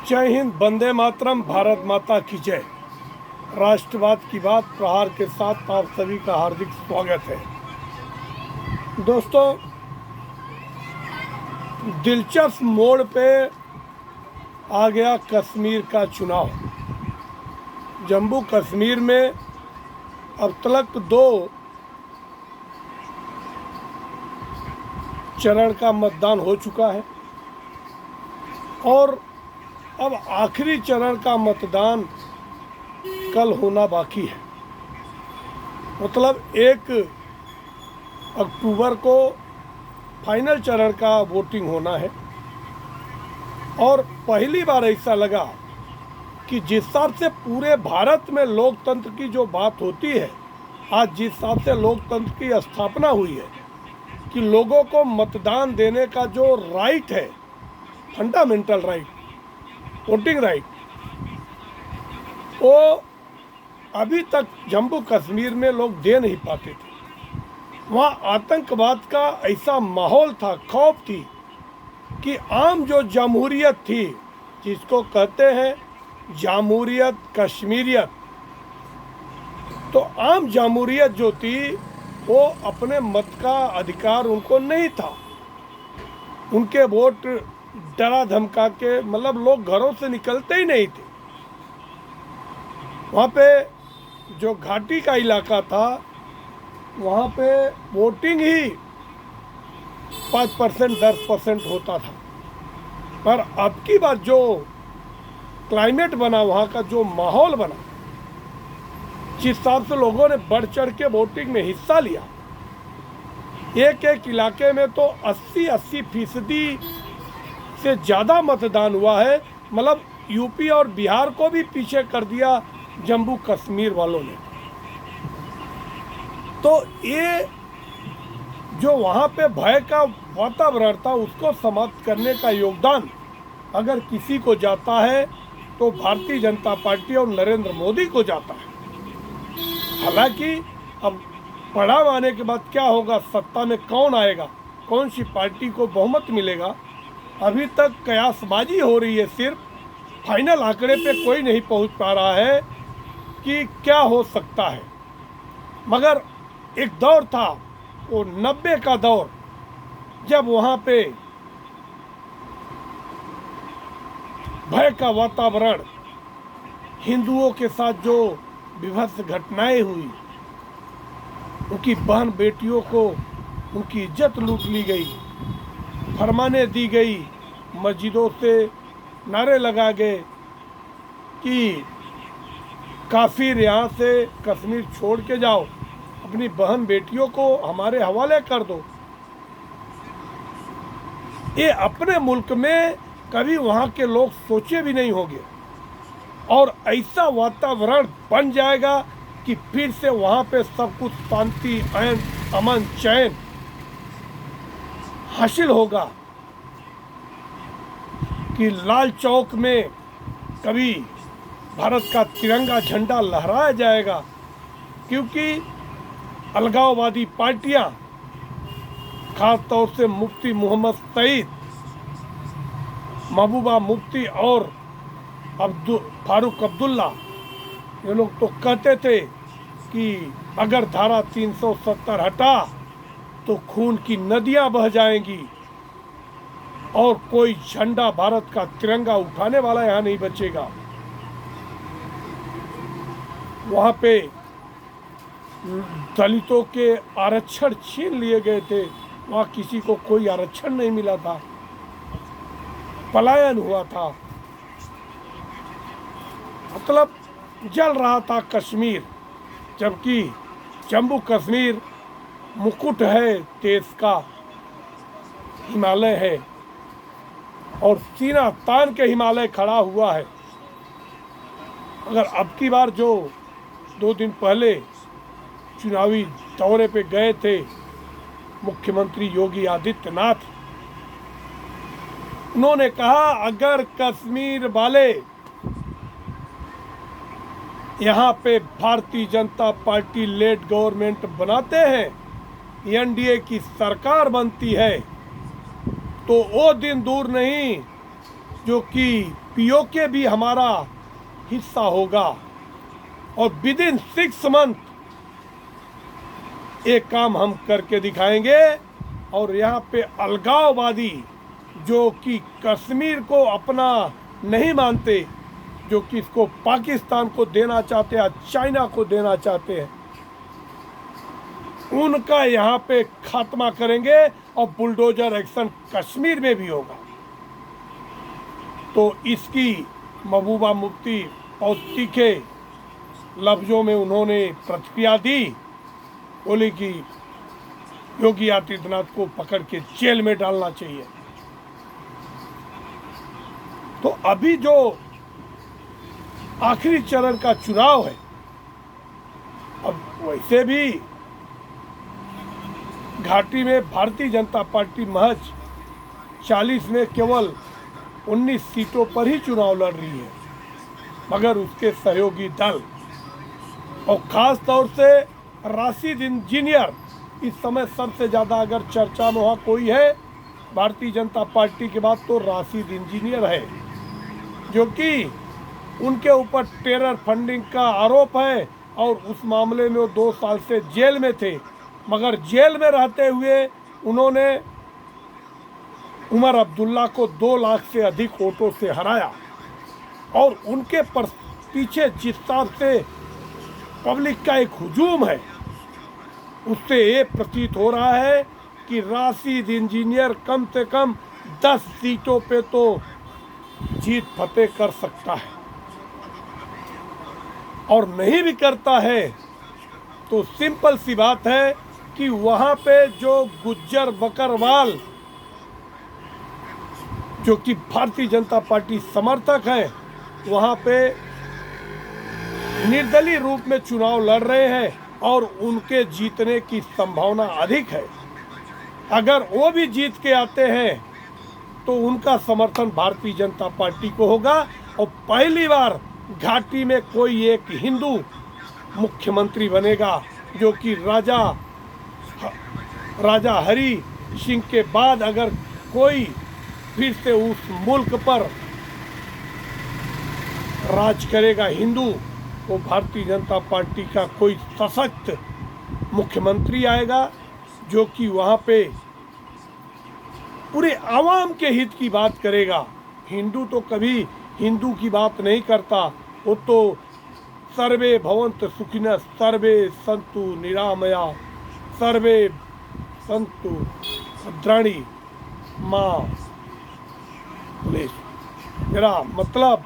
जय हिंद, वंदे मातरम, भारत माता की जय। राष्ट्रवाद की बात प्रहार के साथ आप सभी का हार्दिक स्वागत है। दोस्तों, दिलचस्प मोड़ पे आ गया कश्मीर का चुनाव। जम्मू कश्मीर में अब तक 2 चरण का मतदान हो चुका है और अब आखिरी चरण का मतदान कल होना बाकी है। मतलब 1 अक्टूबर को फाइनल चरण का वोटिंग होना है। और पहली बार ऐसा लगा कि जिस हिसाब से पूरे भारत में लोकतंत्र की जो बात होती है, आज जिस हिसाब से लोकतंत्र की स्थापना हुई है कि लोगों को मतदान देने का जो राइट है, फंडामेंटल राइट, वोटिंग राइट, वो अभी तक जम्मू कश्मीर में लोग दे नहीं पाते थे। वहाँ आतंकवाद का ऐसा माहौल था, खौफ थी कि आम जो जमहूरियत थी, जिसको कहते हैं जमहूरियत कश्मीरियत, तो आम जमहूरियत जो थी वो अपने मत का अधिकार उनको नहीं था। उनके वोट डरा धमका के, मतलब लोग घरों से निकलते ही नहीं थे। वहाँ पे जो घाटी का इलाका था, वहाँ पे वोटिंग ही 5% 10% होता था। पर अब की बार जो क्लाइमेट बना, वहाँ का जो माहौल बना, जिस हिसाब से लोगों ने बढ़ चढ़ के वोटिंग में हिस्सा लिया, एक एक इलाके में तो 80% से ज़्यादा मतदान हुआ है। मतलब यूपी और बिहार को भी पीछे कर दिया जम्मू कश्मीर वालों ने। तो ये जो वहाँ पे भय का वातावरण था, उसको समाप्त करने का योगदान अगर किसी को जाता है तो भारतीय जनता पार्टी और नरेंद्र मोदी को जाता है। हालांकि अब पड़ाव आने के बाद क्या होगा, सत्ता में कौन आएगा, कौन सी पार्टी को बहुमत मिलेगा, अभी तक कयासबाजी हो रही है। सिर्फ फाइनल आंकड़े पे कोई नहीं पहुंच पा रहा है कि क्या हो सकता है। मगर एक दौर था, वो 90 का दौर, जब वहाँ पे भय का वातावरण, हिंदुओं के साथ जो विभत्स घटनाएं हुई, उनकी बहन बेटियों को उनकी इज्जत लूट ली गई, फरमाने दी गई, मस्जिदों से नारे लगा गए कि काफिर यहाँ से कश्मीर छोड़ के जाओ, अपनी बहन बेटियों को हमारे हवाले कर दो। ये अपने मुल्क में कभी वहाँ के लोग सोचे भी नहीं होंगे। और ऐसा वातावरण बन जाएगा कि फिर से वहाँ पे सब कुछ शांति, अमन, चैन हासिल होगा कि लाल चौक में कभी भारत का तिरंगा झंडा लहराया जाएगा। क्योंकि अलगाववादी पार्टियां, खास तौर से मुफ्ती मोहम्मद सईद, महबूबा मुफ्ती और फारूक अब्दुल्ला, ये लोग तो कहते थे कि अगर धारा 370 हटा तो खून की नदियां बह जाएंगी और कोई झंडा, भारत का तिरंगा उठाने वाला यहाँ नहीं बचेगा। वहाँ पे दलितों के आरक्षण छीन लिए गए थे, वहाँ किसी को कोई आरक्षण नहीं मिला था, पलायन हुआ था। मतलब जल रहा था कश्मीर, जबकि जम्मू कश्मीर मुकुट है देश का, हिमालय है और सीना तान के हिमालय खड़ा हुआ है। अगर अब की बार जो 2 दिन पहले चुनावी दौरे पे गए थे मुख्यमंत्री योगी आदित्यनाथ, उन्होंने कहा अगर कश्मीर वाले यहाँ पे Bharatiya Janata party lead government बनाते हैं, एनडीए की सरकार बनती है, तो वो दिन दूर नहीं जो कि पीओके भी हमारा हिस्सा होगा और विद इन 6 मंथ एक काम हम करके दिखाएंगे। और यहाँ पे अलगाववादी जो कि कश्मीर को अपना नहीं मानते, जो कि इसको पाकिस्तान को देना चाहते हैं, चाइना को देना चाहते हैं, उनका यहाँ पे खात्मा करेंगे और बुलडोजर एक्शन कश्मीर में भी होगा। तो इसकी महबूबा मुफ्ती और तीखे लफ्ज़ों में उन्होंने प्रतिक्रिया दी, बोली कि योगी आदित्यनाथ को पकड़ के जेल में डालना चाहिए। तो अभी जो आखिरी चरण का चुनाव है, अब वैसे भी घाटी में भारतीय जनता पार्टी महज 40 में केवल 19 सीटों पर ही चुनाव लड़ रही है, मगर उसके सहयोगी दल और ख़ास तौर से राशिद इंजीनियर इस समय सबसे ज़्यादा अगर चर्चा में वहाँ कोई है भारतीय जनता पार्टी के बाद तो राशिद इंजीनियर है, जो कि उनके ऊपर टेरर फंडिंग का आरोप है और उस मामले में वो 2 साल से जेल में थे, मगर जेल में रहते हुए उन्होंने उमर अब्दुल्ला को 2 लाख से अधिक वोटों से हराया। और उनके पीछे जिस हिसाब से पब्लिक का एक हुजूम है, उससे ये प्रतीत हो रहा है कि राशिद इंजीनियर कम से कम 10 सीटों पे तो जीत फतेह कर सकता है, और नहीं भी करता है तो सिंपल सी बात है कि वहाँ पे जो गुज्जर बकरवाल जो कि भारतीय जनता पार्टी समर्थक हैं, वहाँ पे निर्दलीय रूप में चुनाव लड़ रहे हैं और उनके जीतने की संभावना अधिक है। अगर वो भी जीत के आते हैं तो उनका समर्थन भारतीय जनता पार्टी को होगा और पहली बार घाटी में कोई एक हिंदू मुख्यमंत्री बनेगा, जो कि राजा हरि सिंह के बाद अगर कोई फिर से उस मुल्क पर राज करेगा हिंदू, तो भारतीय जनता पार्टी का कोई सशक्त मुख्यमंत्री आएगा, जो कि वहाँ पे पूरे आवाम के हित की बात करेगा। हिंदू तो कभी हिंदू की बात नहीं करता, वो तो सर्वे भवन्तु सुखिनः सर्वे सन्तु निरामया सर्वे सन्तु भद्राणि मां मेरा मतलब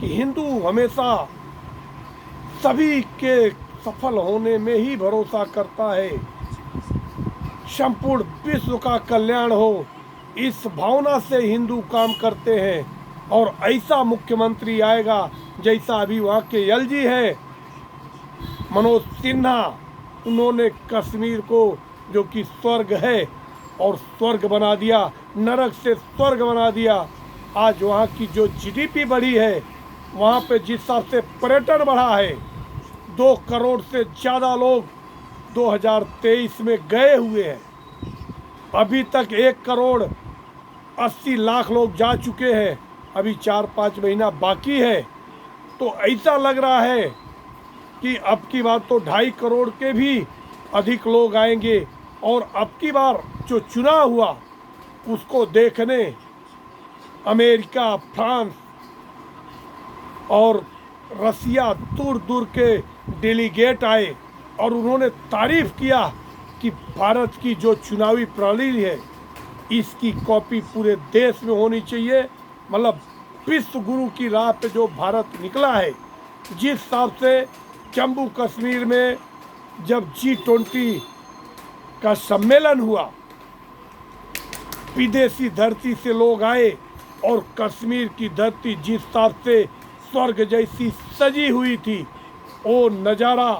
कि हिंदू हमेशा सभी के सफल होने में ही भरोसा करता है, संपूर्ण विश्व का कल्याण हो, इस भावना से हिंदू काम करते हैं। और ऐसा मुख्यमंत्री आएगा जैसा अभी वहाँ के एलजी है मनोज सिन्हा, उन्होंने कश्मीर को जो कि स्वर्ग है और स्वर्ग बना दिया, नरक से स्वर्ग बना दिया। आज वहाँ की जो जीडीपी बढ़ी है, वहाँ पे जिस हिसाब से पर्यटन बढ़ा है, 2 करोड़ से ज़्यादा लोग 2023 में गए हुए हैं, अभी तक 1 करोड़ 80 लाख लोग जा चुके हैं, अभी 4-5 महीना बाकी है। तो ऐसा लग रहा है कि अब की बार तो 2.5 करोड़ के भी अधिक लोग आएंगे। और अब की बार जो चुनाव हुआ उसको देखने अमेरिका, फ्रांस और रसिया दूर दूर के डेलीगेट आए और उन्होंने तारीफ किया कि भारत की जो चुनावी प्रणाली है इसकी कॉपी पूरे देश में होनी चाहिए। मतलब विश्व गुरु की राह पे जो भारत निकला है, जिस हिसाब से जम्मू कश्मीर में जब G20 का सम्मेलन हुआ, विदेशी धरती से लोग आए और कश्मीर की धरती जिस हिसाब से स्वर्ग जैसी सजी हुई थी, वो नज़ारा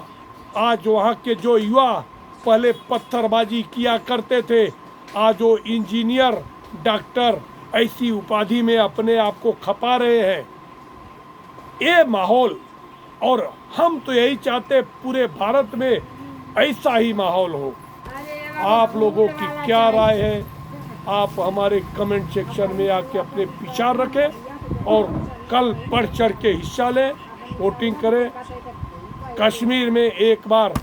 आज वहाँ के जो युवा पहले पत्थरबाजी किया करते थे, आज वो इंजीनियर, डॉक्टर ऐसी उपाधि में अपने आप को खपा रहे हैं। ये माहौल, और हम तो यही चाहते पूरे भारत में ऐसा ही माहौल हो। आप लोगों की क्या राय है, आप हमारे कमेंट सेक्शन में आके अपने विचार रखें। और कल बढ़ चढ़ के हिस्सा लें, वोटिंग करें। कश्मीर में एक बार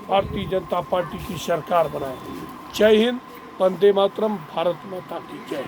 भारतीय जनता पार्टी की सरकार बनाए। जय हिंद, वंदे मातरम, भारत माता की जय।